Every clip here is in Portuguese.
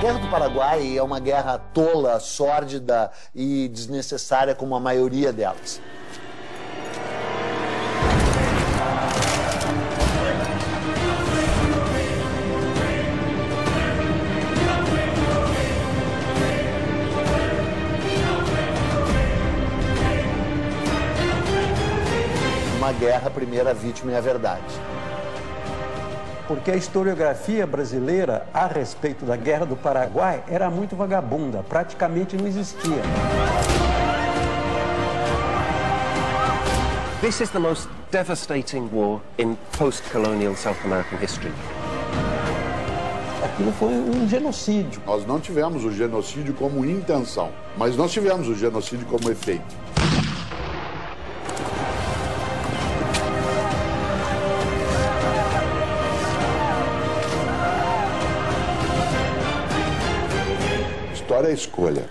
Guerra do Paraguai é uma guerra tola, sórdida e desnecessária como a maioria delas. Uma guerra, a primeira vítima é a verdade. Porque a historiografia brasileira a respeito da Guerra do Paraguai era muito vagabunda, praticamente não existia. This is the most devastating war in post-colonial South American history. Aquilo foi um genocídio. Nós não tivemos o genocídio como intenção, mas nós tivemos o genocídio como efeito. História é escolha.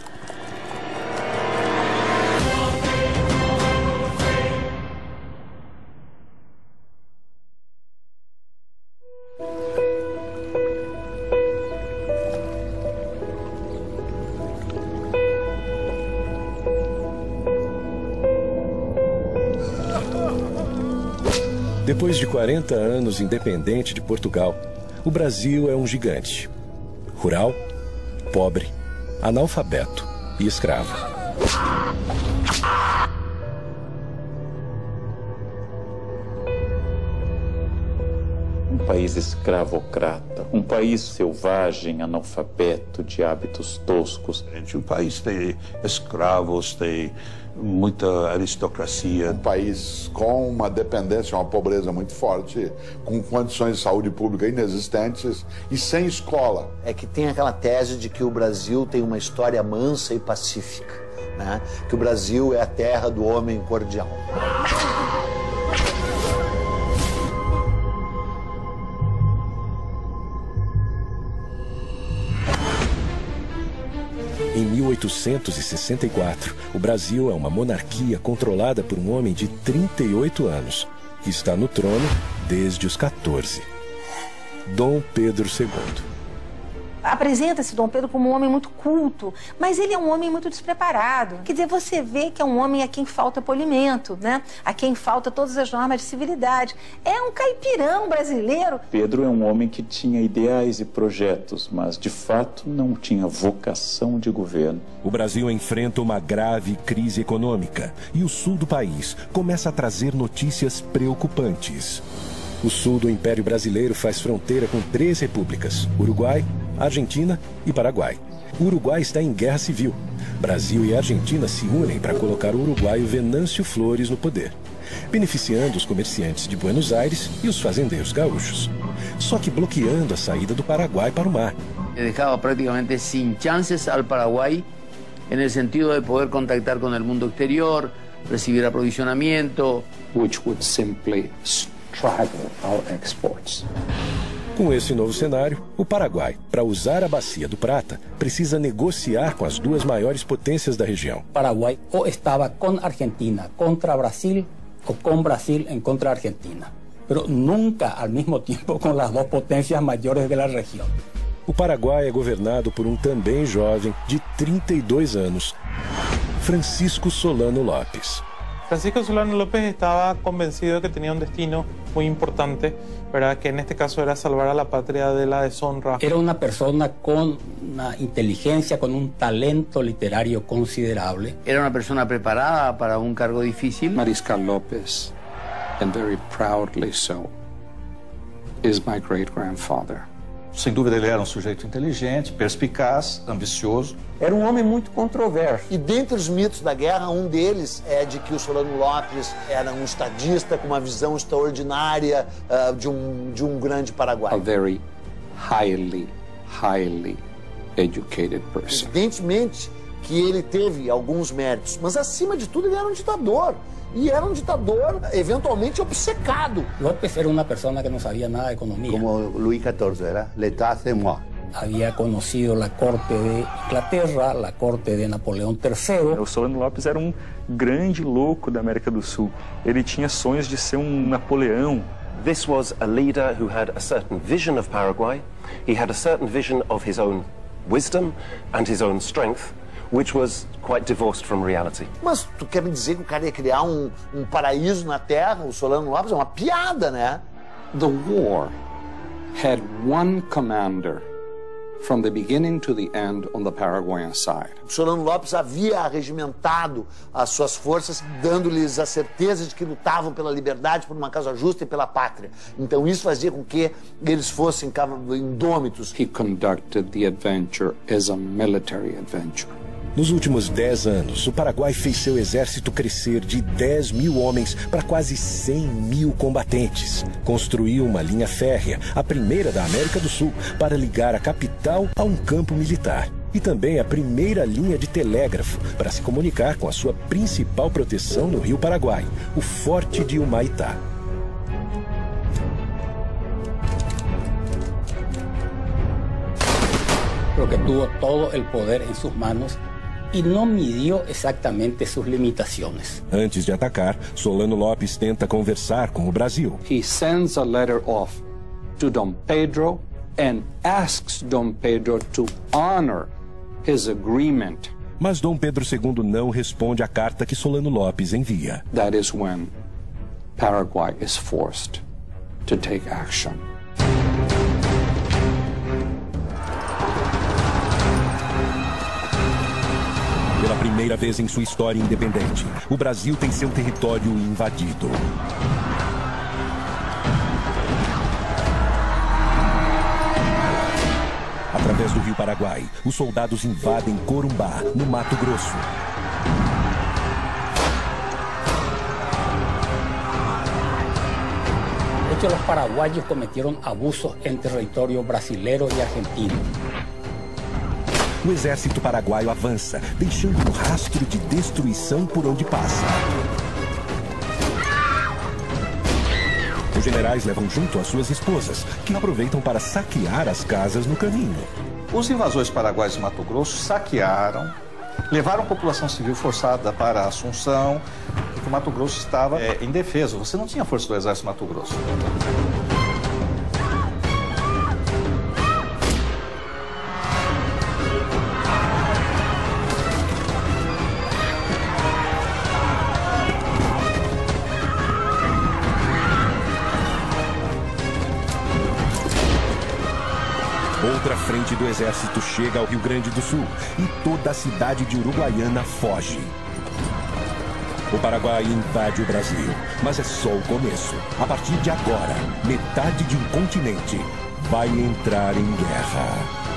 Depois de 40 anos independente de Portugal, o Brasil é um gigante. Rural, pobre, analfabeto e escravo. Um país escravocrata, um país selvagem, analfabeto, de hábitos toscos. Um país tem escravos, tem muita aristocracia. Um país com uma dependência, uma pobreza muito forte, com condições de saúde pública inexistentes e sem escola. É que tem aquela tese de que o Brasil tem uma história mansa e pacífica, né? Que o Brasil é a terra do homem cordial. Em 1864, o Brasil é uma monarquia controlada por um homem de 38 anos, que está no trono desde os 14. Dom Pedro II. Apresenta-se Dom Pedro como um homem muito culto, mas ele é um homem muito despreparado. Quer dizer, você vê que é um homem a quem falta polimento, né? A quem falta todas as normas de civilidade. É um caipirão brasileiro. Pedro é um homem que tinha ideais e projetos, mas de fato não tinha vocação de governo. O Brasil enfrenta uma grave crise econômica e o sul do país começa a trazer notícias preocupantes. O sul do Império Brasileiro faz fronteira com 3 repúblicas: Uruguai, Argentina e Paraguai. O Uruguai está em guerra civil. Brasil e Argentina se unem para colocar o uruguaio Venâncio Flores no poder, beneficiando os comerciantes de Buenos Aires e os fazendeiros gaúchos, só que bloqueando a saída do Paraguai para o mar. Dejaba prácticamente sin chances al Paraguay en el sentido de poder contactar con el mundo exterior, recibir aprovisionamiento, Which would simply straggle our exports. Com esse novo cenário, o Paraguai, para usar a Bacia do Prata, precisa negociar com as 2 maiores potências da região. Paraguay o estaba con Argentina contra Brasil o con Brasil en contra Argentina, pero nunca al mismo tiempo con las 2 potencias mayores de la región. O Paraguai é governado por um também jovem de 32 anos, Francisco Solano Lopes. Francisco Solano López estaba convencido de que tenía un destino muy importante, ¿verdad? Que en este caso era salvar a la patria de la deshonra. Era una persona con una inteligencia, con un talento literario considerable. Era una persona preparada para un cargo difícil. Mariscal López, and very proudly so, is my great-grandfather. Sem dúvida, ele era um sujeito inteligente, perspicaz, ambicioso. Era um homem muito controverso. E dentre os mitos da guerra, um deles é de que o Solano Lopes era um estadista com uma visão extraordinária de um grande Paraguai. A very highly educated person. Evidentemente que ele teve alguns méritos, mas acima de tudo ele era um ditador. E era um ditador eventualmente obcecado. López era una persona que no sabía nada de economía. Como Luis XIV, era l'état c'est moi. Había conocido la corte de Inglaterra, la corte de Napoleão III. O Solano Lopes era um grande louco da América do Sul. Ele tinha sonhos de ser um Napoleão. This was a leader who had a certain vision of Paraguay. He had a certain vision of his own wisdom and his own strength, which was quite divorced from reality. Mas tu quer me dizer que o cara ia criar um paraíso na Terra, o Solano Lopes? É uma piada, né? The war had one commander from the beginning to the end on the Paraguayan side. O Solano Lopes havia regimentado as suas forças, dando-lhes a certeza de que lutavam pela liberdade, por uma causa justa e pela pátria. Então isso fazia com que eles fossem indômitos. He conducted the adventure as a military adventure. Nos últimos 10 anos, o Paraguai fez seu exército crescer de 10 mil homens para quase 100 mil combatentes. Construiu uma linha férrea, a primeira da América do Sul, para ligar a capital a um campo militar. E também a primeira linha de telégrafo para se comunicar com a sua principal proteção no Rio Paraguai, o Forte de Humaitá. Porque tuvo todo el poder en sus manos y no midió exactamente sus limitaciones. Antes de atacar, Solano Lopes tenta conversar com o Brasil. He sends a letter off to Dom Pedro and asks Dom Pedro to honor his agreement. Mas Dom Pedro II não responde à carta que Solano Lopes envia. That is when Paraguay is forced to take action. Pela primeira vez em sua história independente, o Brasil tem seu território invadido. Através do Rio Paraguai, os soldados invadem Corumbá, no Mato Grosso. De hecho, los paraguayos cometieron abusos en territorio brasileño y argentino. O exército paraguaio avança, deixando um rastro de destruição por onde passa. Os generais levam junto as suas esposas, que aproveitam para saquear as casas no caminho. Os invasores paraguaios de Mato Grosso saquearam, levaram a população civil forçada para Assunção, porque o Mato Grosso estava indefeso. Você não tinha força do exército Mato Grosso. Outra frente do exército chega ao Rio Grande do Sul e toda a cidade de Uruguaiana foge. O Paraguai invade o Brasil, mas é só o começo. A partir de agora, metade de um continente vai entrar em guerra.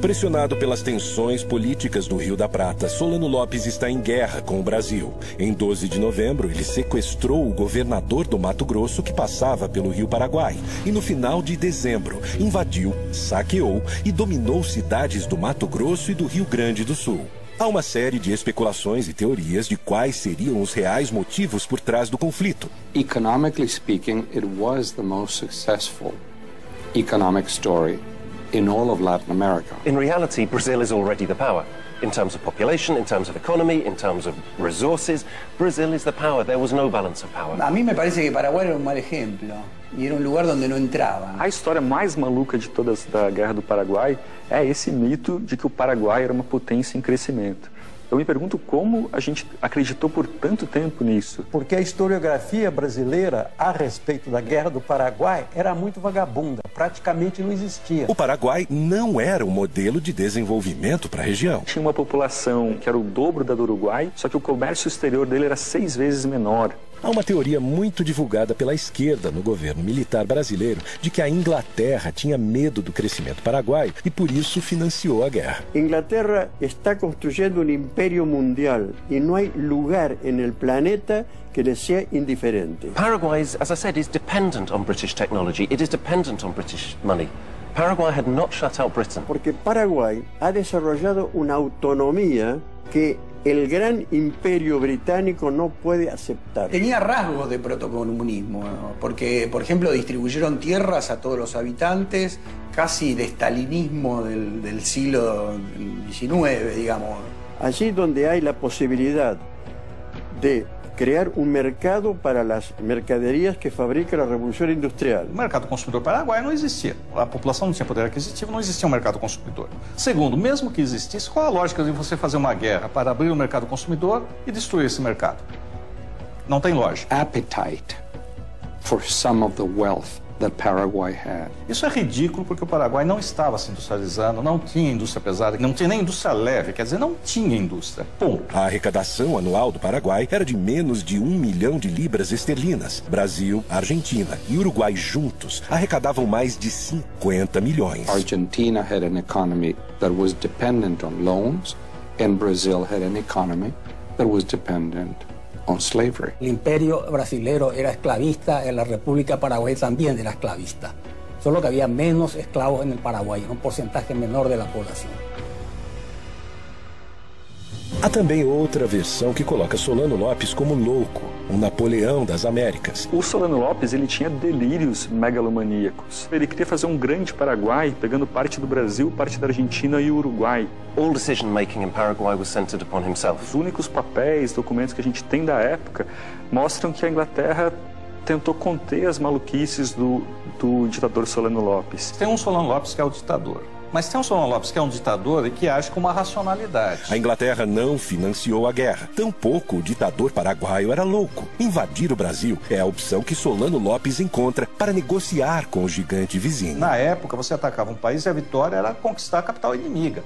Pressionado pelas tensões políticas do Rio da Prata, Solano Lopes está em guerra com o Brasil. Em 12 de novembro, ele sequestrou o governador do Mato Grosso que passava pelo Rio Paraguai. E no final de dezembro, invadiu, saqueou e dominou cidades do Mato Grosso e do Rio Grande do Sul. Há uma série de especulações e teorias de quais seriam os reais motivos por trás do conflito. Economically speaking, it was the most successful economic story in all of Latin America. In reality, Brazil is already the power. In terms of population, in terms of economy, in terms of resources, Brazil is the power. There was no balance of power. A mí me parece que Paraguay era un mal ejemplo y era un lugar donde no entraban. A história mais maluca de todas da Guerra do Paraguai é esse mito de que o Paraguai era uma potência em crescimento. Eu me pergunto como a gente acreditou por tanto tempo nisso. Porque a historiografia brasileira a respeito da Guerra do Paraguai era muito vagabunda, praticamente não existia. O Paraguai não era um modelo de desenvolvimento para a região. Tinha uma população que era o dobro da do Uruguai, só que o comércio exterior dele era 6 vezes menor. Há uma teoria muito divulgada pela esquerda no governo militar brasileiro de que a Inglaterra tinha medo do crescimento paraguaio e por isso financiou a guerra. Inglaterra está construyendo un imperio mundial y no hay lugar en el planeta que le sea indiferente. Paraguay, as I said, is dependent on British technology. It is dependent on British money. Paraguay had not shut out Britain. Porque Paraguay ha desarrollado una autonomía que el gran imperio británico no puede aceptar. Tenía rasgos de protocomunismo, ¿no? Porque, por ejemplo, distribuyeron tierras a todos los habitantes, casi de estalinismo del siglo XIX, digamos. Allí donde hay la posibilidad de crear un mercado para las mercaderías que fabrica la Revolución Industrial. O mercado consumidor paraguaio não existia. A população não tinha poder aquisitivo, não existia um mercado consumidor. Segundo, mesmo que existisse, qual a lógica de você fazer uma guerra para abrir o mercado consumidor e destruir esse mercado? Não tem lógica. Appetite for some of the wealth that Paraguay had. Isso é ridículo porque o Paraguai não estava se industrializando, não tinha indústria pesada, não tinha nem indústria leve, quer dizer, não tinha indústria. Ponto. A arrecadação anual do Paraguai era de menos de 1 milhão de libras esterlinas. Brasil, Argentina e Uruguai juntos arrecadavam mais de 50 milhões. Argentina had an economy that was dependent on loans, and Brazil had an economy that was dependent on slavery. El imperio brasilero era esclavista, en la República Paraguay también era esclavista. Solo que había menos esclavos en el Paraguay, un porcentaje menor de la población. Há também outra versão que coloca Solano Lopes como louco, um Napoleão das Américas. O Solano Lopes, ele tinha delírios megalomaníacos. Ele queria fazer um grande Paraguai, pegando parte do Brasil, parte da Argentina e o Uruguai. All decision-making in Paraguay was centered upon himself. Os únicos papéis, documentos que a gente tem da época mostram que a Inglaterra tentou conter as maluquices do ditador Solano Lopes. Tem um Solano Lopes que é o ditador. Mas tem um Solano Lopes que é um ditador e que age com uma racionalidade. A Inglaterra não financiou a guerra. Tampouco o ditador paraguaio era louco. Invadir o Brasil é a opção que Solano Lopes encontra para negociar com o gigante vizinho. Na época, você atacava um país e a vitória era conquistar a capital inimiga.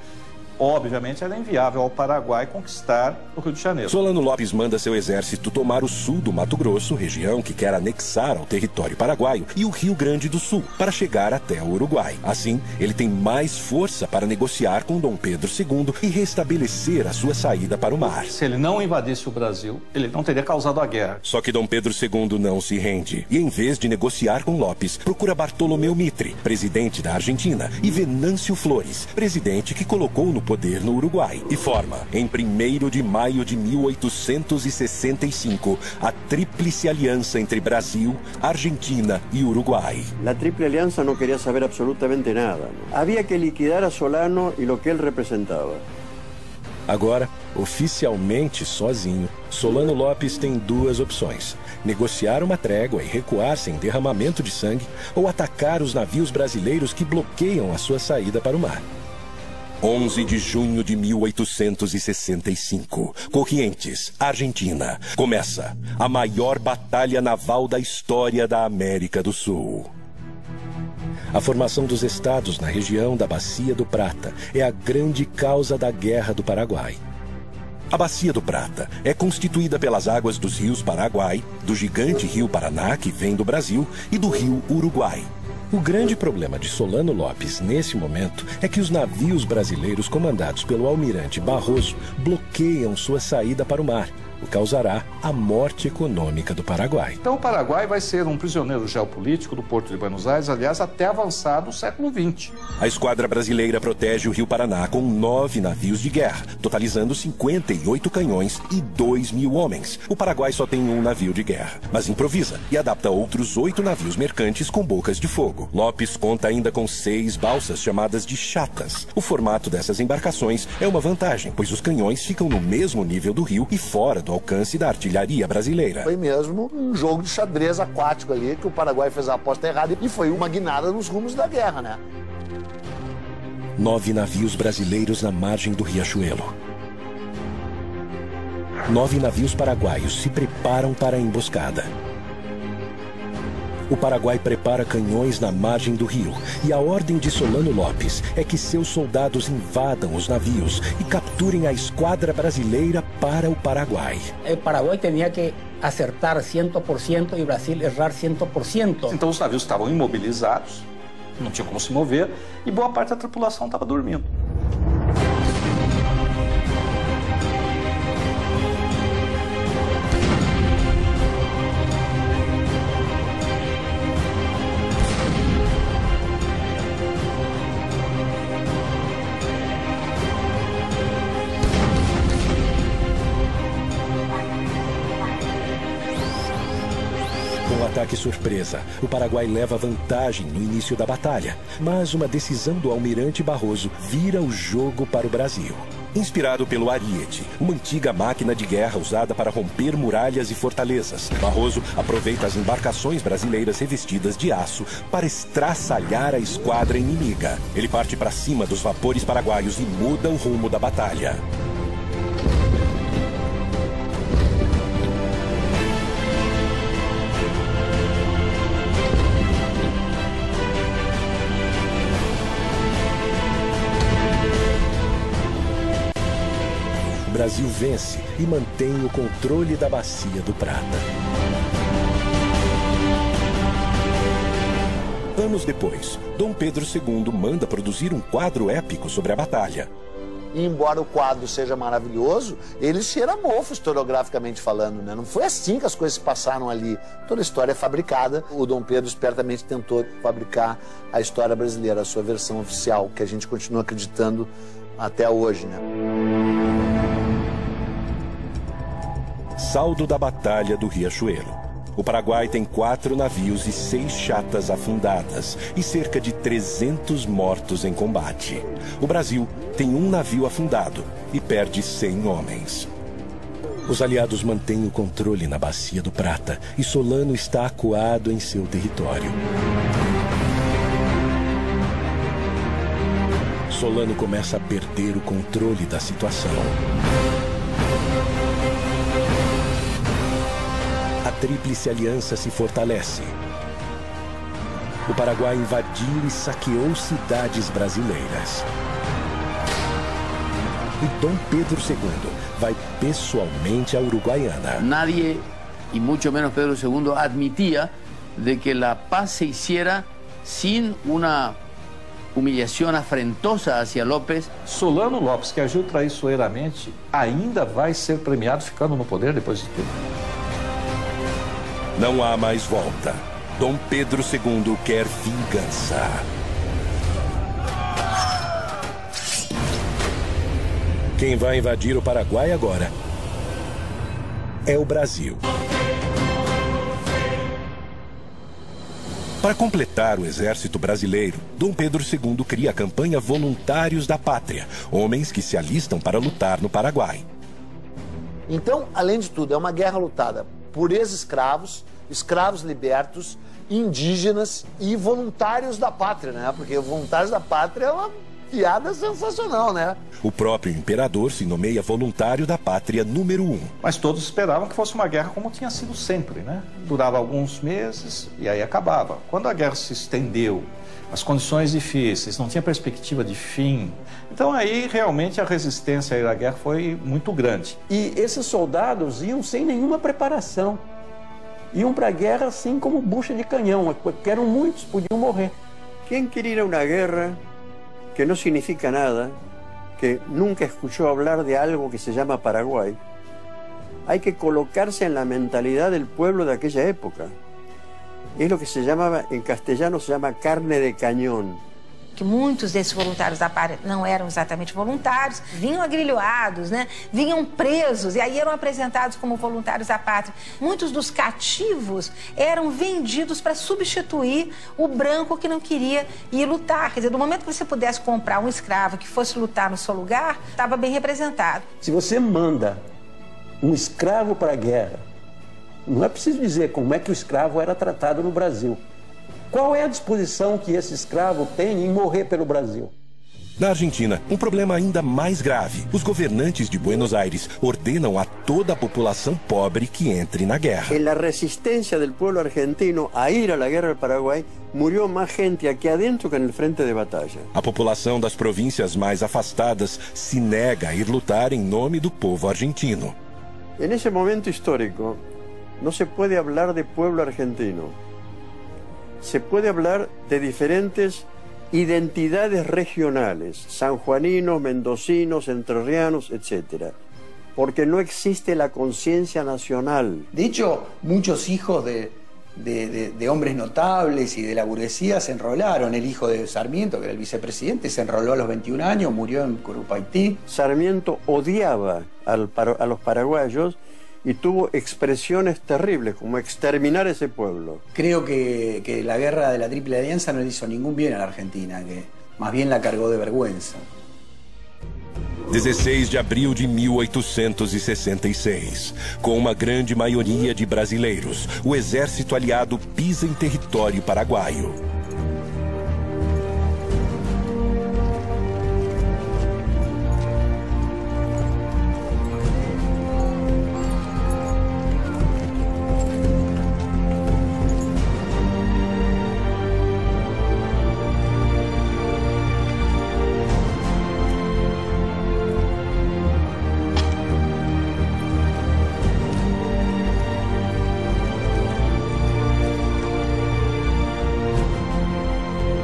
Obviamente, era inviável ao Paraguai conquistar o Rio de Janeiro. Solano Lopes manda seu exército tomar o sul do Mato Grosso, região que quer anexar ao território paraguaio, e o Rio Grande do Sul, para chegar até o Uruguai. Assim, ele tem mais força para negociar com Dom Pedro II e restabelecer a sua saída para o mar. Se ele não invadisse o Brasil, ele não teria causado a guerra. Só que Dom Pedro II não se rende e, em vez de negociar com Lopes, procura Bartolomeu Mitre, presidente da Argentina, e Venâncio Flores, presidente que colocou no poder no Uruguai, e forma, em 1º de maio de 1865, a Tríplice Aliança entre Brasil, Argentina e Uruguai. La Triple Alianza no quería saber absolutamente nada, ¿no? Había que liquidar a Solano y lo que él representaba. Agora, oficialmente sozinho, Solano Lopes tem duas opções: negociar uma trégua e recuar sem derramamento de sangue, ou atacar os navios brasileiros que bloqueiam a sua saída para o mar. 11 de junho de 1865, Corrientes, Argentina. Começa a maior batalha naval da história da América do Sul. A formação dos estados na região da Bacia do Prata é a grande causa da Guerra do Paraguai. A Bacia do Prata é constituída pelas águas dos rios Paraguai, do gigante rio Paraná, que vem do Brasil, e do rio Uruguai. O grande problema de Solano Lopes nesse momento é que os navios brasileiros comandados pelo almirante Barroso bloqueiam sua saída para o mar, o que causará a morte econômica do Paraguai. Então o Paraguai vai ser um prisioneiro geopolítico do Porto de Buenos Aires, aliás, até avançado o século XX. A esquadra brasileira protege o Rio Paraná com 9 navios de guerra, totalizando 58 canhões e 2.000 homens. O Paraguai só tem um navio de guerra, mas improvisa e adapta outros 8 navios mercantes com bocas de fogo. Lopes conta ainda com 6 balsas chamadas de chatas. O formato dessas embarcações é uma vantagem, pois os canhões ficam no mesmo nível do rio e fora do alcance da artilharia brasileira. Foi mesmo um jogo de xadrez aquático ali, que o Paraguai fez a aposta errada e foi uma guinada nos rumos da guerra, né? 9 navios brasileiros na margem do Riachuelo. 9 navios paraguaios se preparam para a emboscada. O Paraguai prepara canhões na margem do rio e a ordem de Solano Lopes é que seus soldados invadam os navios e capturem a esquadra brasileira para o Paraguai. O Paraguai tinha que acertar 100% e o Brasil errar 100%. Então os navios estavam imobilizados, não tinha como se mover e boa parte da tripulação estava dormindo. ataque surpresa, o Paraguai leva vantagem no início da batalha, mas uma decisão do almirante Barroso vira o jogo para o Brasil. Inspirado pelo Ariete, uma antiga máquina de guerra usada para romper muralhas e fortalezas, Barroso aproveita as embarcações brasileiras revestidas de aço para estraçalhar a esquadra inimiga. Ele parte para cima dos vapores paraguaios e muda o rumo da batalha. O Brasil vence e mantém o controle da Bacia do Prata. Anos depois, Dom Pedro II manda produzir um quadro épico sobre a batalha. E embora o quadro seja maravilhoso, ele cheira mofo historiograficamente falando, né? Não foi assim que as coisas se passaram ali. Toda a história é fabricada. O Dom Pedro espertamente tentou fabricar a história brasileira, a sua versão oficial, que a gente continua acreditando até hoje, né? Saldo da Batalha do Riachuelo. O Paraguai tem 4 navios e 6 chatas afundadas e cerca de 300 mortos em combate. O Brasil tem 1 navio afundado e perde 100 homens. Os aliados mantêm o controle na Bacia do Prata e Solano está acuado em seu território. Solano começa a perder o controle da situação. A Tríplice Aliança se fortalece. O Paraguai invadiu e saqueou cidades brasileiras. E Dom Pedro II vai pessoalmente à Uruguaiana. Nadie, y mucho menos Pedro II, admitía de que la paz se hiciera sin una humillación afrentosa hacia López. Solano Lopes, que agiu traiçoeiramente, ainda vai ser premiado ficando no poder depois de tudo. Não há mais volta. Dom Pedro II quer vingança. Quem vai invadir o Paraguai agora é o Brasil. Para completar o exército brasileiro, Dom Pedro II cria a campanha Voluntários da Pátria, homens que se alistam para lutar no Paraguai. Então, além de tudo, é uma guerra lutada por ex-escravos, escravos libertos, indígenas e voluntários da pátria, né? Porque voluntários da pátria é uma piada sensacional, né? O próprio imperador se nomeia voluntário da pátria número 1. Mas todos esperavam que fosse uma guerra como tinha sido sempre, né? Durava alguns meses e aí acabava. Quando a guerra se estendeu, as condições difíceis, não tinha perspectiva de fim. Então aí realmente a resistência à guerra foi muito grande. E esses soldados iam sem nenhuma preparação. Iam para a guerra assim como bucha de canhão, porque eram muitos, podiam morrer. Quem quer ir a uma guerra que no significa nada, que nunca escuchó hablar de algo que se llama Paraguay, hay que colocarse en la mentalidad del pueblo de aquella época. Es lo que se llamaba, en castellano se llama carne de cañón. Que muitos desses voluntários da pátria não eram exatamente voluntários, vinham agrilhoados, né? Vinham presos e aí eram apresentados como voluntários da pátria. Muitos dos cativos eram vendidos para substituir o branco que não queria ir lutar. Quer dizer, no momento que você pudesse comprar um escravo que fosse lutar no seu lugar, estava bem representado. Se você manda um escravo para a guerra, não é preciso dizer como é que o escravo era tratado no Brasil. Qual é a disposição que esse escravo tem em morrer pelo Brasil? Na Argentina, um problema ainda mais grave. Os governantes de Buenos Aires ordenam a toda a população pobre que entre na guerra. En la resistencia del pueblo argentino a ir a la guerra del Paraguay, murió más gente aquí adentro que en el frente de batalla. A população das províncias mais afastadas se nega a ir lutar em nome do povo argentino. En ese momento histórico, no se puede hablar de pueblo argentino. Se puede hablar de diferentes identidades regionales, sanjuaninos, mendocinos, entrerrianos, etc. Porque no existe la conciencia nacional. De hecho, muchos hijos de hombres notables y de la burguesía se enrolaron. El hijo de Sarmiento, que era el vicepresidente, se enroló a los 21 años, murió en Curupaití. Sarmiento odiaba a los paraguayos y tuvo expresiones terribles, como exterminar ese pueblo. Creo que la guerra de la Triple Alianza no le hizo ningún bien a la Argentina, que más bien la cargó de vergüenza. 16 de abril de 1866. Com uma grande maioria de brasileiros, o exército aliado pisa em território paraguaio.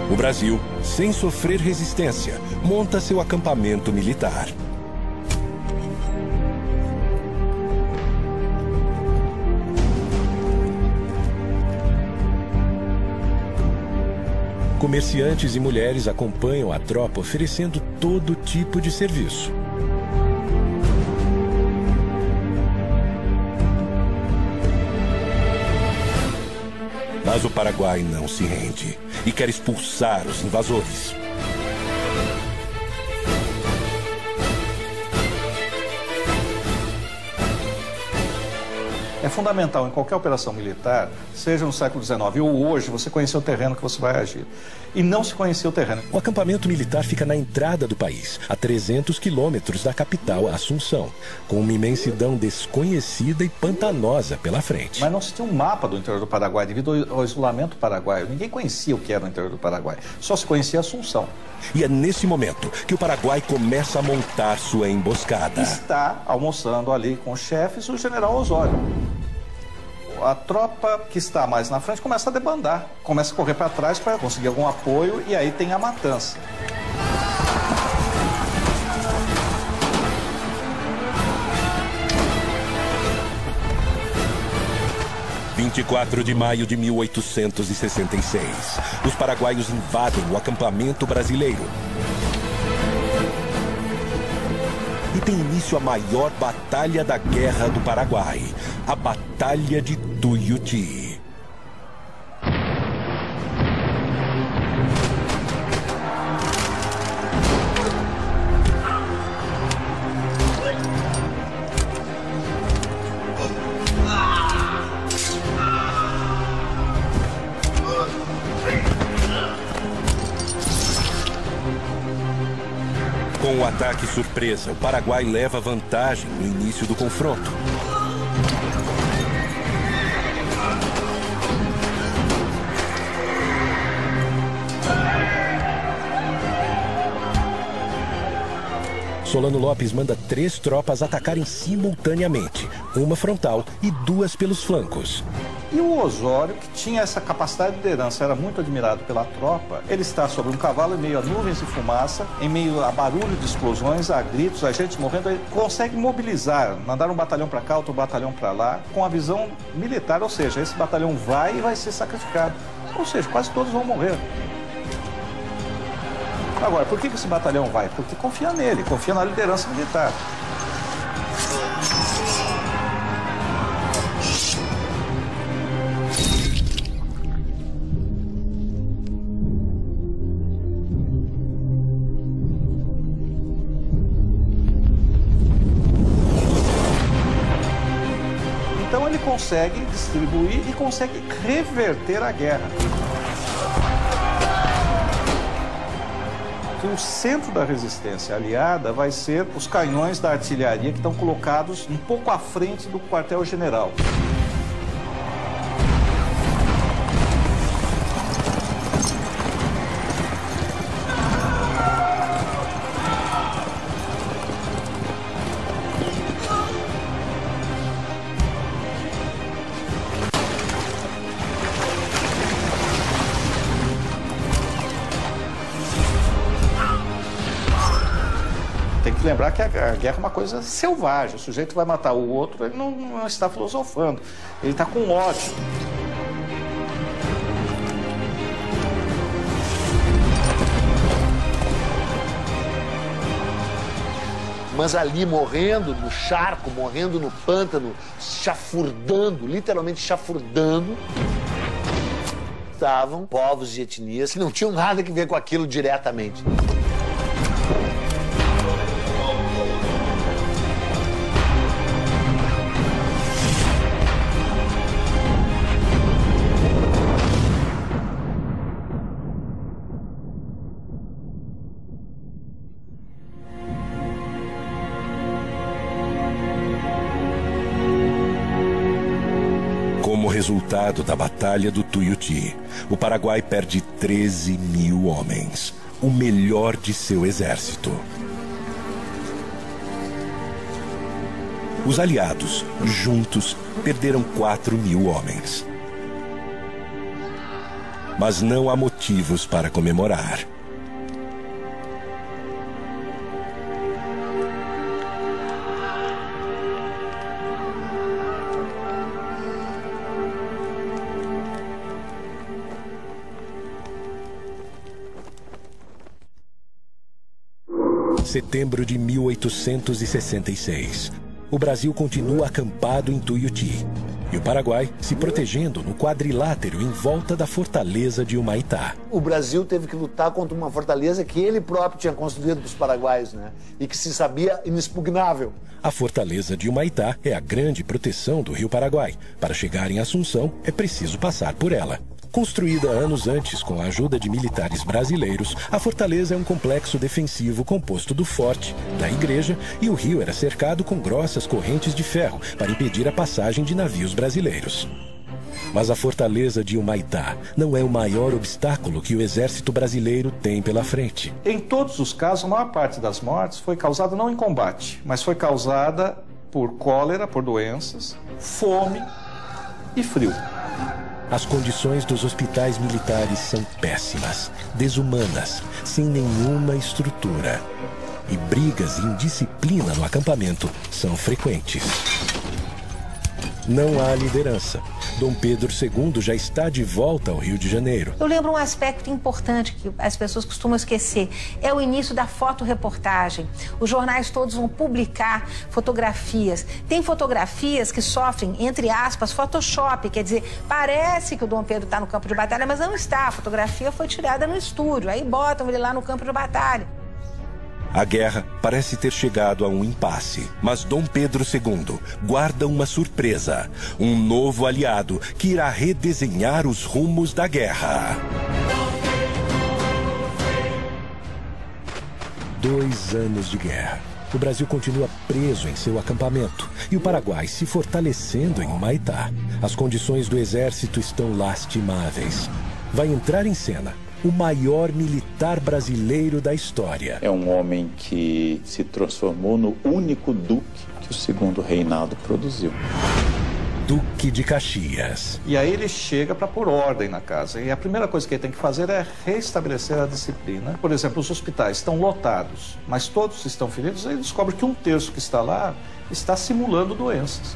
O Brasil, sem sofrer resistência, monta seu acampamento militar. Comerciantes e mulheres acompanham a tropa oferecendo todo tipo de serviço. Mas o Paraguai não se rende e quer expulsar os invasores. É fundamental em qualquer operação militar, seja no século XIX ou hoje, você conhecer o terreno que você vai agir. E não se conhecia o terreno. O acampamento militar fica na entrada do país, a 300 quilômetros da capital, Assunção, com uma imensidão desconhecida e pantanosa pela frente. Mas não se tinha um mapa do interior do Paraguai, devido ao isolamento paraguaio. Ninguém conhecia o que era o interior do Paraguai, só se conhecia Assunção. E é nesse momento que o Paraguai começa a montar sua emboscada. Está almoçando ali com os chefes o general Osório. A tropa que está mais na frente começa a debandar, começa a correr para trás para conseguir algum apoio e aí tem a matança. Em 24 de maio de 1866, os paraguaios invadem o acampamento brasileiro. E tem início a maior batalha da Guerra do Paraguai, a Batalha de Tuiuti. Com o ataque surpresa, o Paraguai leva vantagem no início do confronto. Solano Lopes manda 3 tropas atacarem simultaneamente, uma frontal e 2 pelos flancos. E o Osório, que tinha essa capacidade de liderança, era muito admirado pela tropa. Ele está sobre um cavalo em meio a nuvens de fumaça, em meio a barulho de explosões, a gritos, a gente morrendo. Ele consegue mobilizar, mandar um batalhão para cá, outro batalhão para lá, com a visão militar, ou seja, esse batalhão vai e vai ser sacrificado. Ou seja, quase todos vão morrer. Agora, por que esse batalhão vai? Porque confia nele, confia na liderança militar. Então ele consegue distribuir e consegue reverter a guerra. Que o centro da resistência aliada vai ser os canhões da artilharia que estão colocados um pouco à frente do quartel-general. Tem que lembrar que a guerra é uma coisa selvagem. O sujeito vai matar o outro, ele não está filosofando. Ele está com ódio. mas ali morrendo no charco, morrendo no pântano, chafurdando, literalmente chafurdando, estavam povos de etnias que não tinham nada a ver com aquilo diretamente. Como resultado da Batalha do Tuiuti, o Paraguai perde 13 mil homens, o melhor de seu exército. Os aliados, juntos, perderam 4 mil homens. Mas não há motivos para comemorar. Setembro de 1866. O Brasil continua acampado em Tuiuti e o Paraguai se protegendo no quadrilátero em volta da fortaleza de Humaitá. O Brasil teve que lutar contra uma fortaleza que ele próprio tinha construído para os paraguaios, né? E que se sabia inexpugnável. A fortaleza de Humaitá é a grande proteção do Rio Paraguai. Para chegar em Assunção, é preciso passar por ela. Construída anos antes com a ajuda de militares brasileiros, a fortaleza é um complexo defensivo composto do forte, da igreja, e o rio era cercado com grossas correntes de ferro para impedir a passagem de navios brasileiros. Mas a fortaleza de Humaitá não é o maior obstáculo que o exército brasileiro tem pela frente. Em todos os casos, a maior parte das mortes foi causada não em combate, mas foi causada por cólera, por doenças, fome e frio. As condições dos hospitais militares são péssimas, desumanas, sem nenhuma estrutura. E brigas e indisciplina no acampamento são frequentes. Não há liderança. Dom Pedro II já está de volta ao Rio de Janeiro. Eu lembro um aspecto importante que as pessoas costumam esquecer. É o início da fotoreportagem. Os jornais todos vão publicar fotografias. Tem fotografias que sofrem, entre aspas, Photoshop. Quer dizer, parece que o Dom Pedro está no campo de batalha, mas não está. A fotografia foi tirada no estúdio. Aí botam ele lá no campo de batalha. A guerra parece ter chegado a um impasse, mas Dom Pedro II guarda uma surpresa, um novo aliado que irá redesenhar os rumos da guerra. 2 anos de guerra. O Brasil continua preso em seu acampamento e o Paraguai se fortalecendo em Humaitá. As condições do exército estão lastimáveis. Vai entrar em cena o maior militar brasileiro da história. É um homem que se transformou no único duque que o segundo reinado produziu. Duque de Caxias. E aí ele chega para pôr ordem na casa. E a primeira coisa que ele tem que fazer é restabelecer a disciplina. Por exemplo, os hospitais estão lotados, mas todos estão feridos. Aí ele descobre que 1/3 que está lá está simulando doenças.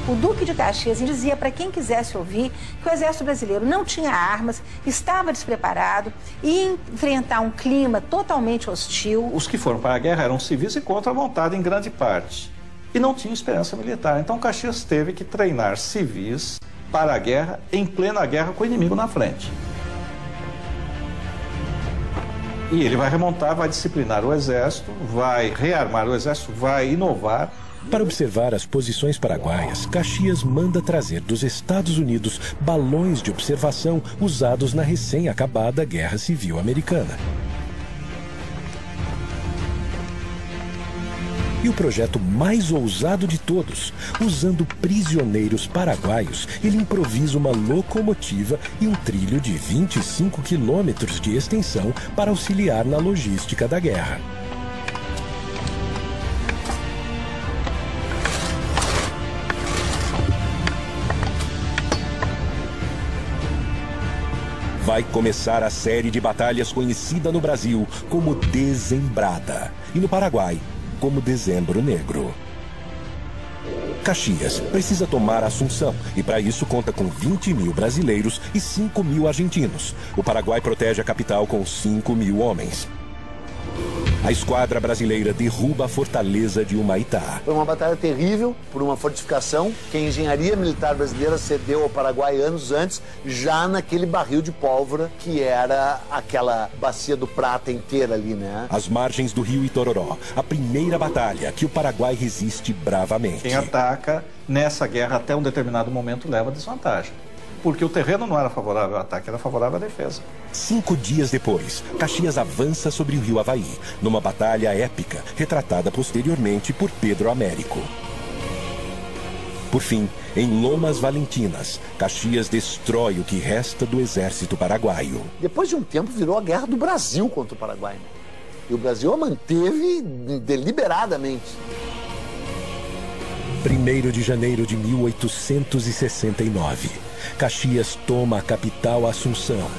O Duque de Caxias dizia para quem quisesse ouvir que o exército brasileiro não tinha armas, estava despreparado e ia enfrentar um clima totalmente hostil. Os que foram para a guerra eram civis e contra a vontade em grande parte. E não tinham experiência militar. Então Caxias teve que treinar civis para a guerra, em plena guerra com o inimigo na frente. E ele vai remontar, vai disciplinar o exército, vai rearmar o exército, vai inovar. Para observar as posições paraguaias, Caxias manda trazer dos Estados Unidos balões de observação usados na recém-acabada Guerra Civil Americana. E o projeto mais ousado de todos, usando prisioneiros paraguaios, ele improvisa uma locomotiva e um trilho de 25 quilômetros de extensão para auxiliar na logística da guerra. Vai começar a série de batalhas conhecida no Brasil como Dezembrada e no Paraguai como Dezembro Negro. Caxias precisa tomar Assunção e para isso conta com 20 mil brasileiros e 5 mil argentinos. O Paraguai protege a capital com 5 mil homens. A esquadra brasileira derruba a fortaleza de Humaitá. Foi uma batalha terrível por uma fortificação que a engenharia militar brasileira cedeu ao Paraguai anos antes, já naquele barril de pólvora que era aquela bacia do Prata inteira ali, né? Às margens do rio Itororó, a primeira batalha que o Paraguai resiste bravamente. Quem ataca nessa guerra até um determinado momento leva desvantagem. Porque o terreno não era favorável ao ataque, era favorável à defesa. 5 dias depois, Caxias avança sobre o rio Avaí, numa batalha épica, retratada posteriormente por Pedro Américo. Por fim, em Lomas Valentinas, Caxias destrói o que resta do exército paraguaio. Depois de um tempo, virou a guerra do Brasil contra o Paraguai. Né? E o Brasil a manteve deliberadamente. 1º de janeiro de 1869. Caxias toma a capital Assunção.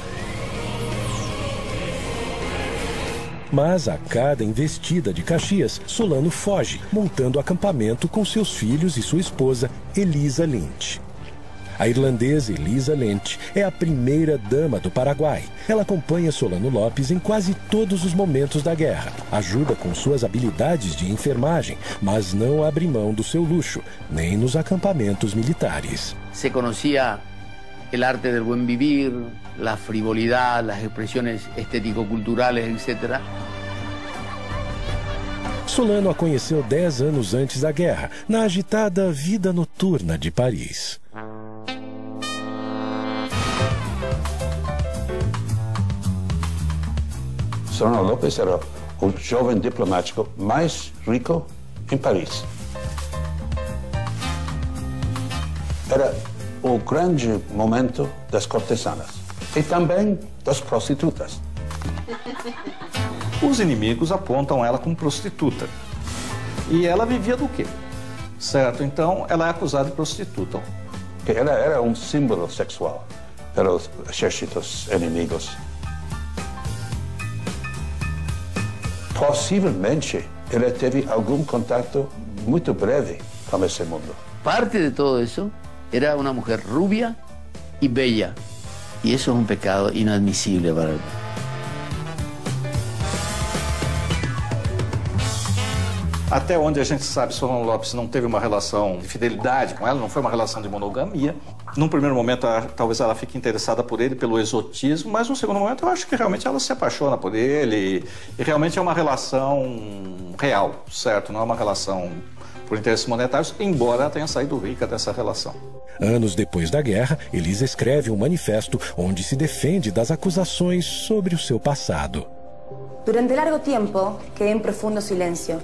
Mas a cada investida de Caxias, Solano foge, montando acampamento com seus filhos e sua esposa, Elisa Lynch. A irlandesa Elisa Lynch é a primeira dama do Paraguai. Ela acompanha Solano Lopes em quase todos os momentos da guerra. Ajuda com suas habilidades de enfermagem, mas não abre mão do seu luxo, nem nos acampamentos militares. Se conhecia o arte del buen vivir, la frivolidad, las expresiones estético-culturales, etc. Solano a conheceu 10 anos antes da guerra, na agitada vida noturna de Paris. Solano Lopes era o jovem diplomático mais rico em Paris. Era o grande momento das cortesanas e também das prostitutas. Os inimigos apontam ela como prostituta. E ela vivia do quê? Certo, então ela é acusada de prostituta. Ela era um símbolo sexual para os exércitos inimigos. Possivelmente, ela teve algum contato muito breve com esse mundo. Parte de todo isso era una mujer rubia y bella. Y eso es un pecado inadmisible para el... Até onde a gente sabe, Solano Lopes não teve uma relação de fidelidade com ela, não foi uma relação de monogamia. Num primeiro momento, talvez ela fique interessada por ele, pelo exotismo, mas num segundo momento eu acho que realmente ela se apaixona por ele. E realmente é uma relação real, certo? Não é uma relação por interesses monetários, embora ela tenha saído rica dessa relação. Anos depois da guerra, Elisa escreve um manifesto onde se defende das acusações sobre o seu passado. Durante largo tiempo quedé en profundo silencio,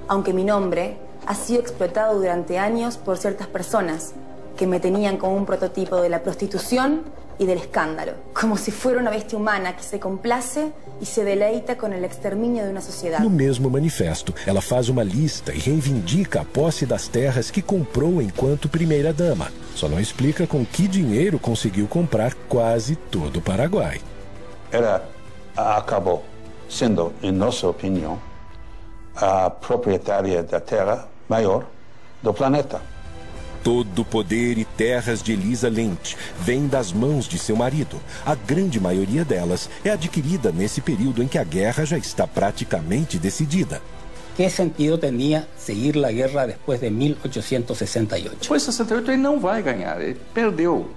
aunque mi nombre ha sido explotado durante años por ciertas personas que me tenían como un prototipo de la prostitución y del escándalo, como si fuera una bestia humana que se complace e se deleita com o extermínio de uma sociedade. No mesmo manifesto, ela faz uma lista e reivindica a posse das terras que comprou enquanto primeira-dama. Só não explica com que dinheiro conseguiu comprar quase todo o Paraguai. Ela acabou sendo, em nossa opinião, a proprietária da terra maior do planeta. Todo o poder e terras de Elisa Lynch vem das mãos de seu marido. A grande maioria delas é adquirida nesse período em que a guerra já está praticamente decidida. Que sentido tinha seguir a guerra depois de 1868? Depois de 68 ele não vai ganhar, ele perdeu.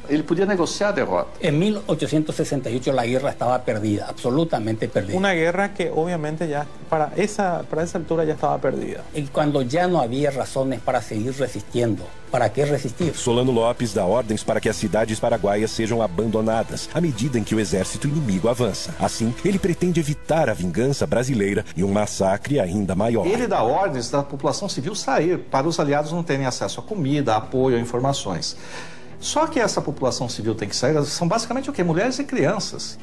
Ele podia negociar a derrota. En 1868 la guerra estaba perdida, absolutamente perdida. Una guerra que obviamente ya para esa altura ya estaba perdida. Y cuando ya no había razones para seguir resistiendo, ¿para qué resistir? Solano Lopes dá ordens para que as cidades paraguaias sejam abandonadas à medida em que o exército inimigo avança. Assim, ele pretende evitar a vingança brasileira e um massacre ainda maior. Ele dá ordens da população civil sair, para os aliados não terem acesso a comida, a apoio, a informações. Só que essa população civil tem que sair, são basicamente o quê? Mulheres e crianças.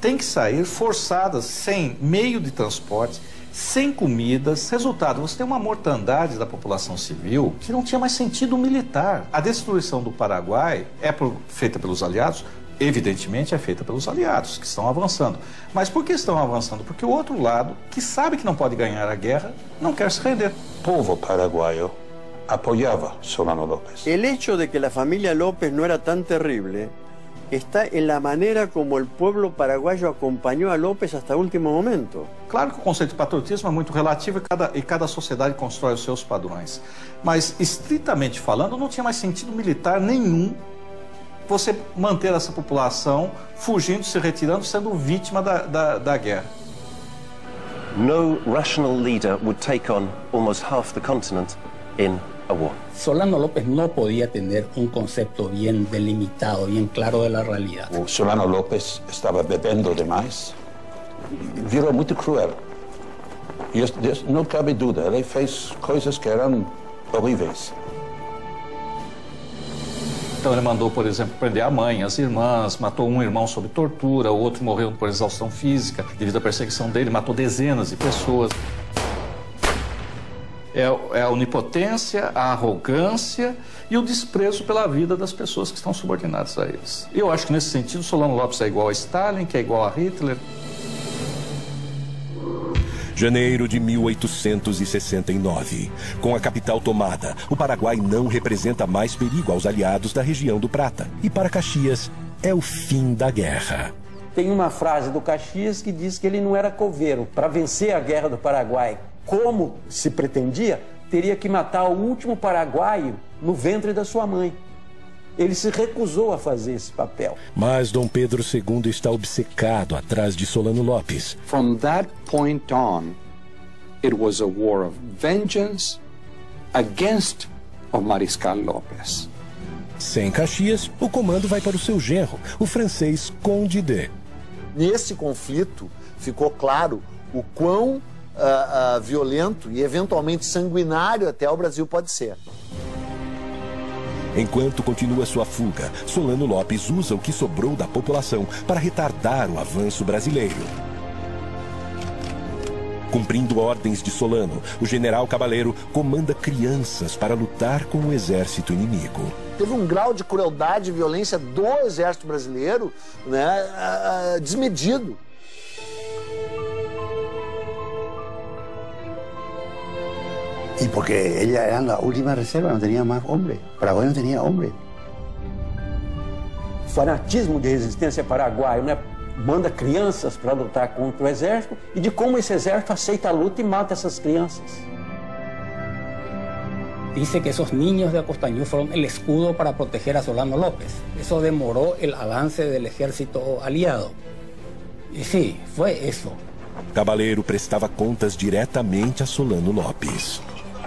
Tem que sair forçadas, sem meio de transporte, sem comidas. Resultado, você tem uma mortandade da população civil que não tinha mais sentido militar. A destruição do Paraguai é feita pelos aliados? Evidentemente é feita pelos aliados, que estão avançando. Mas por que estão avançando? Porque o outro lado, que sabe que não pode ganhar a guerra, não quer se render. O povo paraguaio apoyaba Solano López. El hecho de que la familia López no era tan terrible está en la manera como el pueblo paraguayo acompañó a López hasta último momento. Claro que o conceito de patriotismo é muito relativo e cada sociedade constrói os seus padrões. Mas, estritamente falando, não tinha mais sentido militar nenhum você manter essa população fugindo, se retirando, sendo vítima da guerra. No rational leader would take on almost half the continent in a war. Solano López no podía tener un concepto bien delimitado, bien claro de la realidad. O Solano López estava bebendo demais, virou muito cruel. E não cabe dúvida, ele fez coisas que eram horríveis. Então ele mandou, por exemplo, prender a mãe, as irmãs, matou um irmão sob tortura, o outro morreu por exaustão física devido à perseguição dele, matou dezenas de pessoas. É a onipotência, a arrogância e o desprezo pela vida das pessoas que estão subordinadas a eles. Eu acho que nesse sentido Solano Lopes é igual a Stalin, que é igual a Hitler. Janeiro de 1869. Com a capital tomada, o Paraguai não representa mais perigo aos aliados da região do Prata. E para Caxias, é o fim da guerra. Tem uma frase do Caxias que diz que ele não era coveiro. Para vencer a guerra do Paraguai, como se pretendia, teria que matar o último paraguaio no ventre da sua mãe. Ele se recusou a fazer esse papel. Mas Dom Pedro II está obcecado atrás de Solano Lopes. From that point on, it was a war of vengeance against o Mariscal López. Sem Caxias, o comando vai para o seu genro, o francês Conde de. Nesse conflito, ficou claro o quão violento e eventualmente sanguinário até o Brasil pode ser. Enquanto continua sua fuga, Solano Lopes usa o que sobrou da população para retardar o avanço brasileiro. Cumprindo ordens de Solano, o general Cabaleiro comanda crianças para lutar com o exército inimigo. Teve um grau de crueldade e violência do exército brasileiro, né, desmedido. Y porque ella era la última reserva, no tenía más hombre. Paraguay no tenía hombre. Fanatismo de resistência paraguaio, né? Manda crianças para lutar contra o exército e de como esse exército aceita a luta e mata essas crianças. Dice que esos niños de Acostañú fueron el escudo para proteger a Solano López. Eso demoró el avance del ejército aliado. Y sí, fue eso. Cabaleiro prestava contas diretamente a Solano Lopes.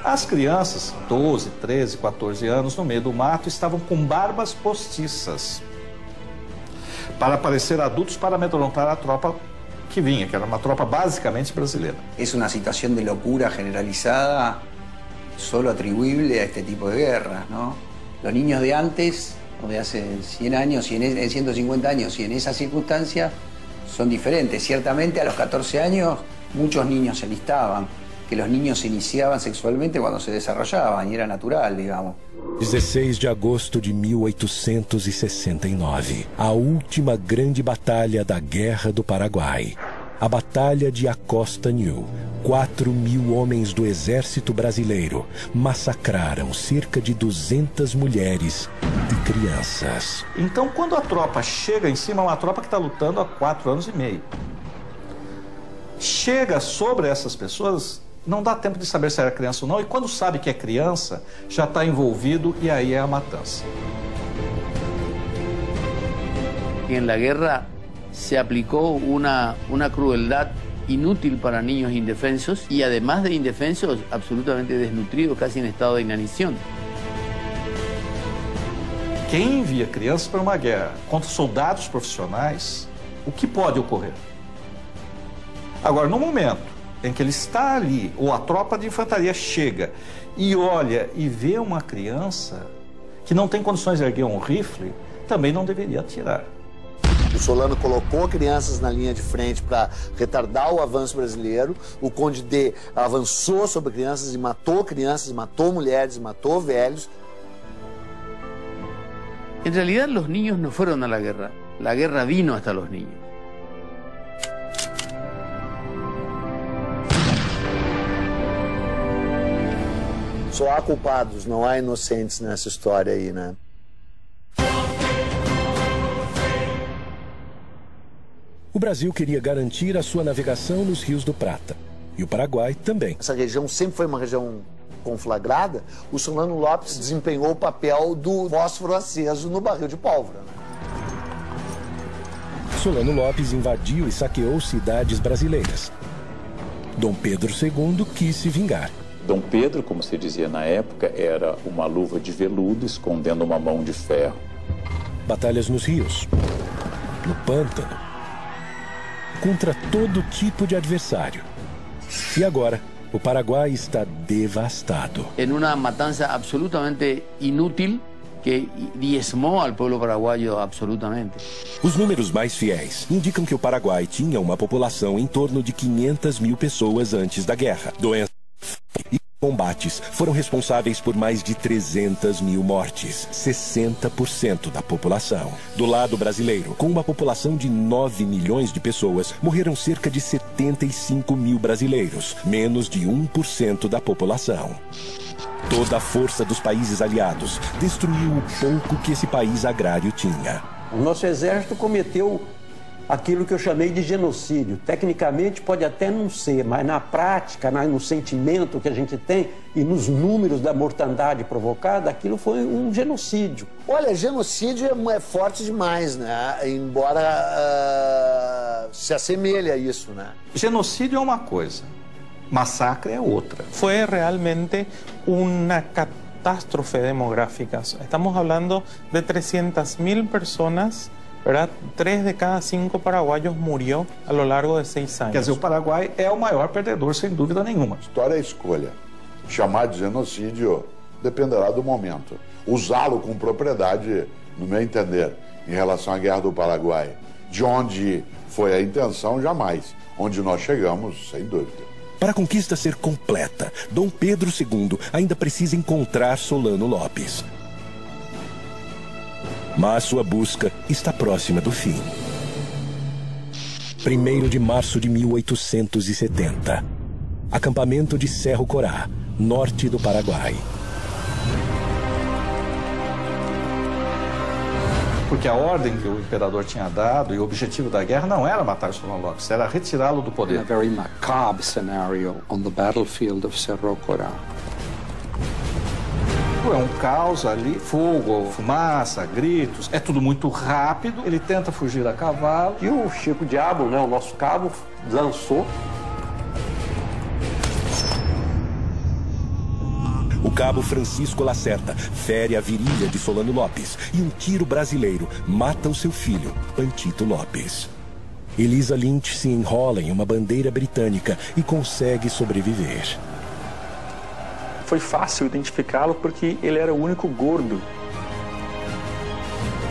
As crianças, 12, 13, 14 anos, no meio do mato, estavam com barbas postiças para parecer adultos para amedrontar a tropa que vinha, que era uma tropa basicamente brasileira. Es una situación de locura generalizada solo atribuible a este tipo de guerras, ¿no? Los niños de antes, o de hace 100 años, y en 150 años, y en esas circunstancias, son diferentes. Ciertamente a los 14 años muchos niños se alistaban, que los niños se iniciaban sexualmente cuando se desarrollaban, y era natural, digamos. 16 de agosto de 1869, a última grande batalha da Guerra do Paraguai. A Batalha de Acostañú. 4.000 homens do exército brasileiro massacraram cerca de 200 mulheres e crianças. Então, quando a tropa chega em cima, é uma tropa que está lutando há 4 anos e meio. Chega sobre essas pessoas, não dá tempo de saber se era criança ou não, e quando sabe que é criança, já está envolvido e aí é a matança. En la guerra se aplicó una crueldad inútil para niños indefensos y además de indefensos, absolutamente desnutridos, casi en estado de inanición. Quem envia crianças para uma guerra contra soldados profissionais, o que pode ocorrer? Agora, no momento em que ele está ali, ou a tropa de infantaria chega e olha e vê uma criança que não tem condições de erguer um rifle, também não deveria atirar. O Solano colocou crianças na linha de frente para retardar o avanço brasileiro. O Conde D avançou sobre crianças, matou mulheres, matou velhos. En realidad los niños no fueron a la guerra vino hasta los niños. Só há culpados, não há inocentes nessa história aí, né? O Brasil queria garantir a sua navegação nos rios do Prata. E o Paraguai também. Essa região sempre foi uma região conflagrada. O Solano Lopes desempenhou o papel do fósforo aceso no barril de pólvora. Solano Lopes invadiu e saqueou cidades brasileiras. Dom Pedro II quis se vingar. Dom Pedro, como se dizia na época, era uma luva de veludo escondendo uma mão de ferro. Batalhas nos rios, no pântano, contra todo tipo de adversário. E agora, o Paraguai está devastado. Em uma matança absolutamente inútil que diezmou ao povo paraguaio absolutamente. Os números mais fiéis indicam que o Paraguai tinha uma população em torno de 500 mil pessoas antes da guerra. Doenças e combates foram responsáveis por mais de 300 mil mortes, 60% da população. Do lado brasileiro, com uma população de 9 milhões de pessoas, morreram cerca de 75 mil brasileiros, menos de 1% da população. Toda a força dos países aliados destruiu o pouco que esse país agrário tinha. O nosso exército cometeu aquilo que eu chamei de genocídio. Tecnicamente pode até não ser, mas na prática, no sentimento que a gente tem e nos números da mortandade provocada, aquilo foi um genocídio. Olha, genocídio é forte demais, né? Embora se assemelhe a isso, né? Genocídio é uma coisa. Massacre é outra. Fue realmente una catástrofe demográfica. Estamos hablando de 300.000 personas, ¿verdad? 3 de cada 5 paraguayos murió a lo largo de 6 anos. Quer dizer, o Paraguai é o maior perdedor, sem dúvida nenhuma. História é escolha. Chamar de genocídio dependerá do momento. Usá-lo com propriedade, no meu entender, em relação à Guerra do Paraguai, de onde foi a intenção, jamais. Onde nós chegamos, sem dúvida. Para a conquista ser completa, Dom Pedro II ainda precisa encontrar Solano Lopes. Mas sua busca está próxima do fim. 1º de março de 1870. Acampamento de Cerro Corá, norte do Paraguai. Porque a ordem que o imperador tinha dado e o objetivo da guerra não era matar Solano Lopes, era retirá-lo do poder. A very macabre scenario on the battlefield of Cerro Corá. É um caos ali, fogo, fumaça, gritos, é tudo muito rápido. Ele tenta fugir a cavalo. E o Chico Diabo, né, o nosso cabo, lançou. O cabo Francisco Lacerda fere a virilha de Solano Lopes e um tiro brasileiro mata o seu filho, Pantito Lopes. Elisa Lynch se enrola em uma bandeira britânica e consegue sobreviver. Foi fácil identificá-lo porque ele era o único gordo.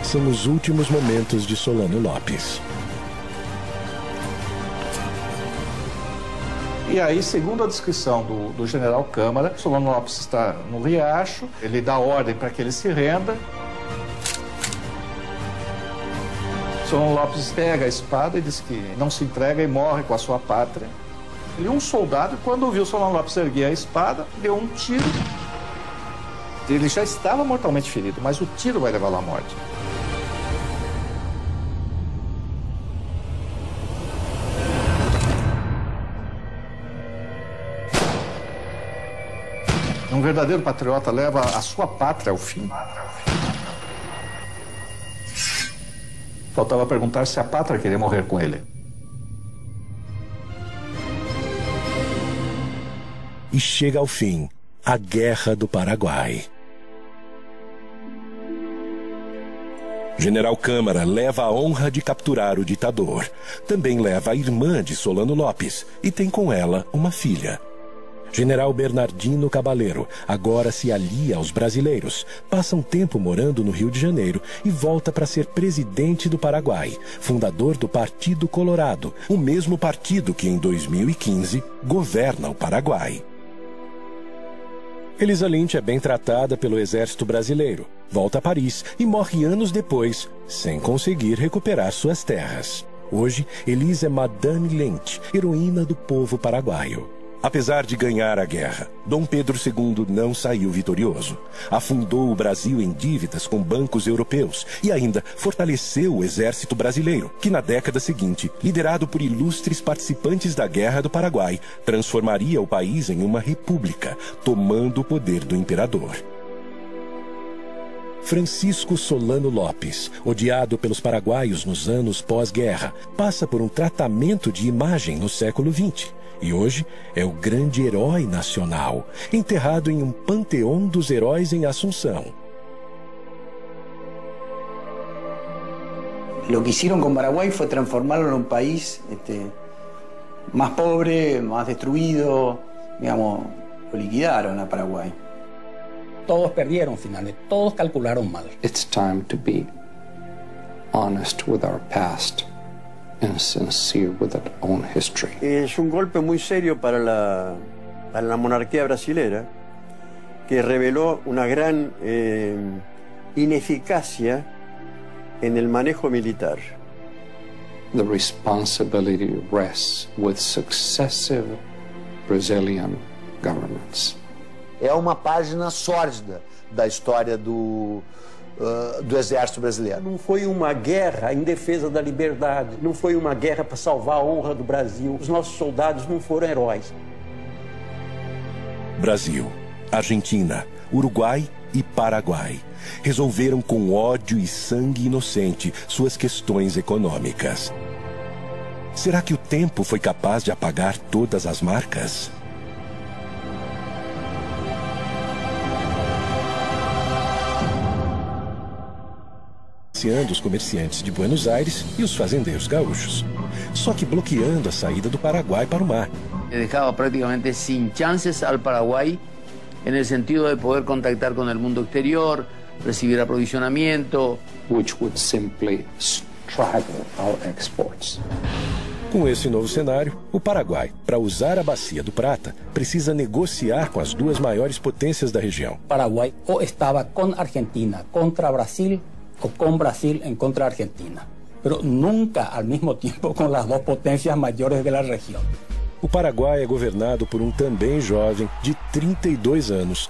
São os últimos momentos de Solano Lopes. E aí, segundo a descrição do general Câmara, Solano Lopes está no riacho, ele dá ordem para que ele se renda. Solano Lopes pega a espada e diz que não se entrega e morre com a sua pátria. E um soldado, quando viu Solano Lopes erguer a espada, deu um tiro. Ele já estava mortalmente ferido, mas o tiro vai levá-lo à morte. Um verdadeiro patriota leva a sua pátria ao fim. Faltava perguntar se a pátria queria morrer com ele. E chega ao fim a Guerra do Paraguai. General Câmara leva a honra de capturar o ditador. Também leva a irmã de Solano Lopes e tem com ela uma filha. General Bernardino Cabaleiro agora se alia aos brasileiros, passa um tempo morando no Rio de Janeiro e volta para ser presidente do Paraguai, fundador do Partido Colorado, o mesmo partido que em 2015 governa o Paraguai. Elisa Lynch é bem tratada pelo exército brasileiro, volta a Paris e morre anos depois, sem conseguir recuperar suas terras. Hoje, Elisa é Madame Lynch, heroína do povo paraguaio. Apesar de ganhar a guerra, Dom Pedro II não saiu vitorioso. Afundou o Brasil em dívidas com bancos europeus e ainda fortaleceu o exército brasileiro, que na década seguinte, liderado por ilustres participantes da Guerra do Paraguai, transformaria o país em uma república, tomando o poder do imperador. Francisco Solano Lopes, odiado pelos paraguaios nos anos pós-guerra, passa por um tratamento de imagem no século XX. E hoje é o grande herói nacional, enterrado em um panteão dos heróis em Assunção. Lo que hicieron con Paraguay fue transformarlo en un país más pobre, más destruido, digamos, lo liquidaron a Paraguay. Todos perdieron finalmente, todos calcularon mal. It's time to be honest with our past and sincere with our own history. Es un golpe muy serio para la monarquía brasilera, que reveló una gran ineficacia en el manejo militar. The responsibility rests with successive Brazilian governments. É uma página sórdida da história do exército brasileiro. Não foi uma guerra em defesa da liberdade, não foi uma guerra para salvar a honra do Brasil. Os nossos soldados não foram heróis. Brasil, Argentina, Uruguai e Paraguai resolveram com ódio e sangue inocente suas questões econômicas. Será que o tempo foi capaz de apagar todas as marcas? Os comerciantes de Buenos Aires e os fazendeiros gaúchos, só que bloqueando a saída do Paraguai para o mar. Dejaba prácticamente sin chances al Paraguay en el sentido de poder contactar con el mundo exterior, recibir aprovisionamiento, which would simply strangle our exports. Com esse novo cenário, o Paraguai, para usar a Bacia do Prata, precisa negociar com as duas maiores potências da região. O Paraguai ou estava com Argentina contra Brasil o con Brasil en contra de Argentina, pero nunca al mismo tiempo con las dos potencias mayores de la región. O Paraguai é governado por um também jovem de 32 anos,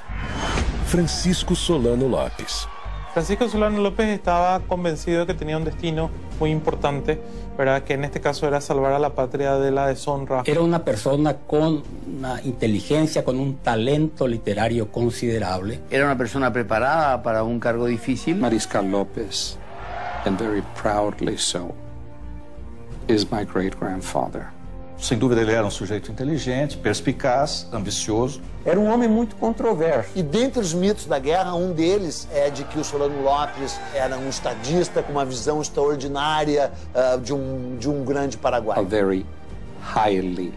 Francisco Solano Lopes. Francisco Solano López estaba convencido de que tenía un destino muy importante, ¿verdad? Que en este caso era salvar a la patria de la deshonra. Era una persona con una inteligencia, con un talento literario considerable. Era una persona preparada para un cargo difícil. Mariscal López, and very proudly so, is my great-grandfather. Sem dúvida, ele era um sujeito inteligente, perspicaz, ambicioso. Era um homem muito controverso. E dentre os mitos da guerra, um deles é de que o Solano Lopes era um estadista com uma visão extraordinária de um grande Paraguai. A very highly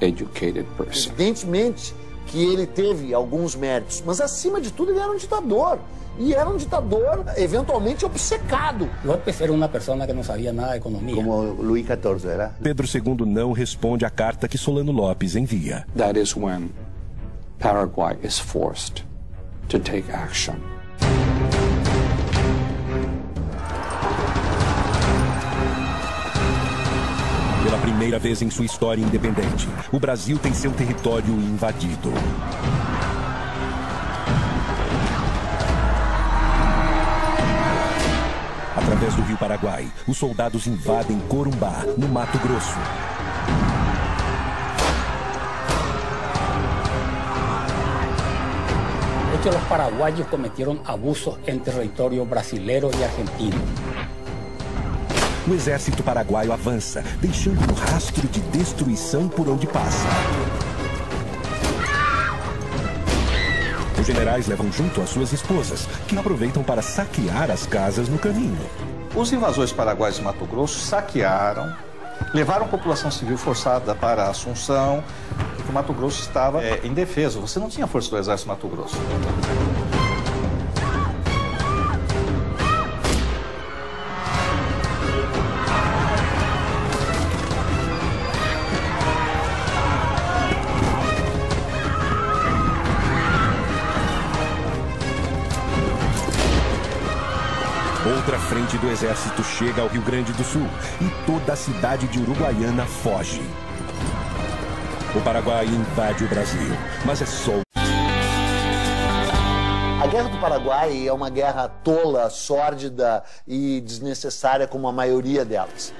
educated person. Evidentemente que ele teve alguns méritos, mas acima de tudo ele era um ditador. E era um ditador eventualmente obcecado. López era uma pessoa que não sabia nada de economia. Como Luís XIV era. Pedro II não responde à carta que Solano Lopes envia. That is when Paraguay is forced to take action. Pela primeira vez em sua história independente, o Brasil tem seu território invadido. Através do rio Paraguai, os soldados invadem Corumbá, no Mato Grosso. De hecho, los paraguayos cometieron abusos en territorio brasileño y argentino. O exército paraguaio avança, deixando um rastro de destruição por onde passa. Os generais levam junto as suas esposas, que aproveitam para saquear as casas no caminho. Os invasores paraguaios de Mato Grosso saquearam, levaram a população civil forçada para Assunção, porque o Mato Grosso estava indefeso. Você não tinha força do exército Mato Grosso. Outra frente do exército chega ao Rio Grande do Sul e toda a cidade de Uruguaiana foge. O Paraguai invade o Brasil, mas é só... A Guerra do Paraguai é uma guerra tola, sórdida e desnecessária, como a maioria delas.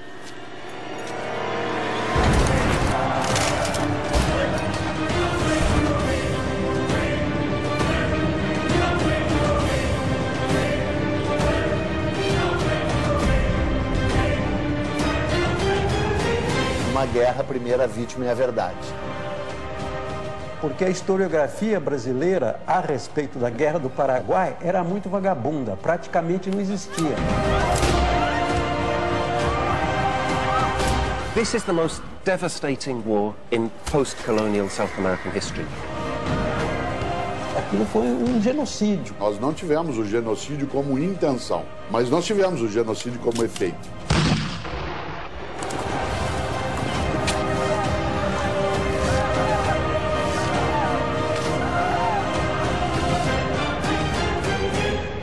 Uma guerra, a primeira vítima é a verdade. Porque a historiografia brasileira a respeito da Guerra do Paraguai era muito vagabunda, praticamente não existia. This is the most devastating war in post-colonial South American history. Aquilo foi um genocídio. Nós não tivemos o genocídio como intenção, mas nós tivemos o genocídio como efeito.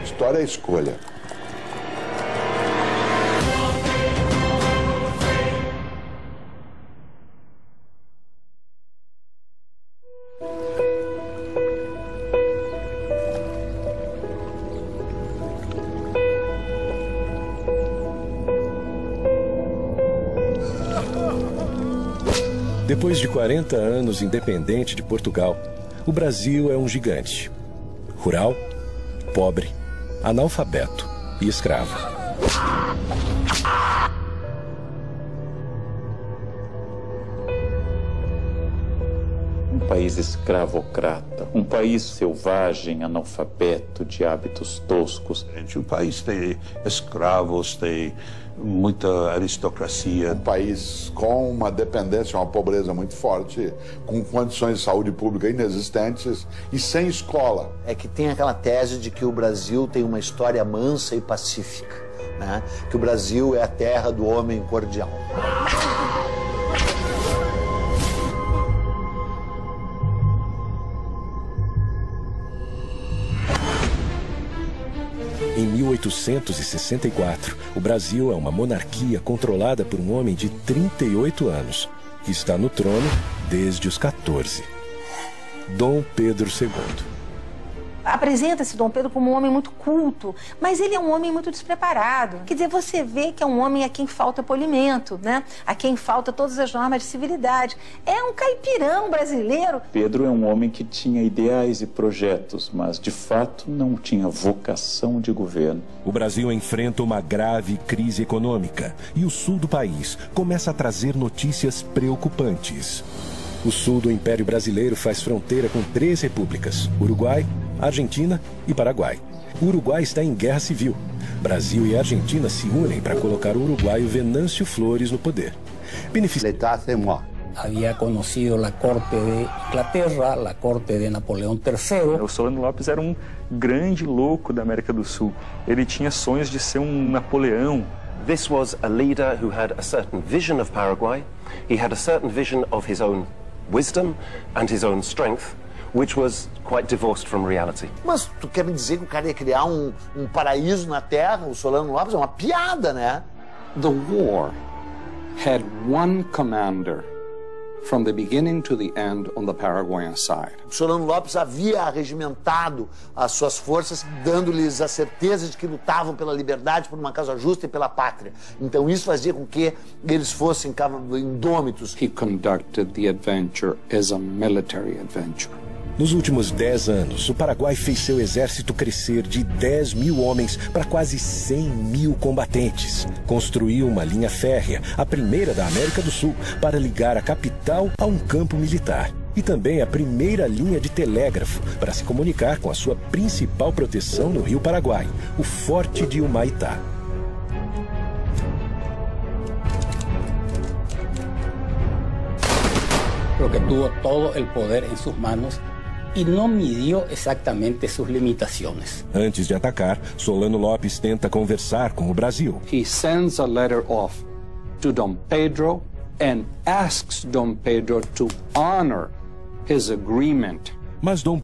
História é escolha. Depois de 40 anos independente de Portugal, o Brasil é um gigante. Rural, pobre, analfabeto e escravo. Um país escravocrata, um país selvagem, analfabeto, de hábitos toscos. O país tem escravos, tem muita aristocracia. Um país com uma dependência, uma pobreza muito forte, com condições de saúde pública inexistentes e sem escola. É que tem aquela tese de que o Brasil tem uma história mansa e pacífica, né? Que o Brasil é a terra do homem cordial. Em 1864, o Brasil é uma monarquia controlada por um homem de 38 anos, que está no trono desde os 14. Dom Pedro II. Apresenta-se Dom Pedro como um homem muito culto, mas ele é um homem muito despreparado. Quer dizer, você vê que é um homem a quem falta polimento, né? A quem falta todas as normas de civilidade. É um caipirão brasileiro. Pedro é um homem que tinha ideais e projetos, mas de fato não tinha vocação de governo. O Brasil enfrenta uma grave crise econômica e o sul do país começa a trazer notícias preocupantes. O sul do Império Brasileiro faz fronteira com 3 repúblicas: Uruguai, Argentina e Paraguai. O Uruguai está em guerra civil. Brasil e Argentina se unem para colocar o uruguaio Venâncio Flores no poder. Había conocido la corte de Inglaterra, la corte de Napoleão III. O Solano Lopes era um grande louco da América do Sul. Ele tinha sonhos de ser um Napoleão. This was a leader who had a certain vision of Paraguay. He had a certain vision of his own wisdom and his own strength, which was quite divorced from reality. Mas tu quer me dizer que o cara ia criar um paraíso na Terra? O Solano Lopes é uma piada, né? The war had one commander from the beginning to the end on the Paraguayan side. O Solano Lopes havia arregimentado as suas forças, dando-lhes a certeza de que lutavam pela liberdade, por uma causa justa e pela pátria. Então isso fazia com que eles fossem indômitos. He conducted the adventure as a military adventure. Nos últimos 10 anos, o Paraguai fez seu exército crescer de 10 mil homens para quase 100 mil combatentes. Construiu uma linha férrea, a primeira da América do Sul, para ligar a capital a um campo militar. E também a primeira linha de telégrafo para se comunicar com a sua principal proteção no Rio Paraguai, o Forte de Humaitá. Porque tuvo todo el poder en sus manos y no midió exactamente sus limitaciones. Antes de atacar, Solano Lopes tenta conversar com o Brasil. He sends a letter off to Dom Pedro and asks Dom Pedro to honor his agreement. Mas Dom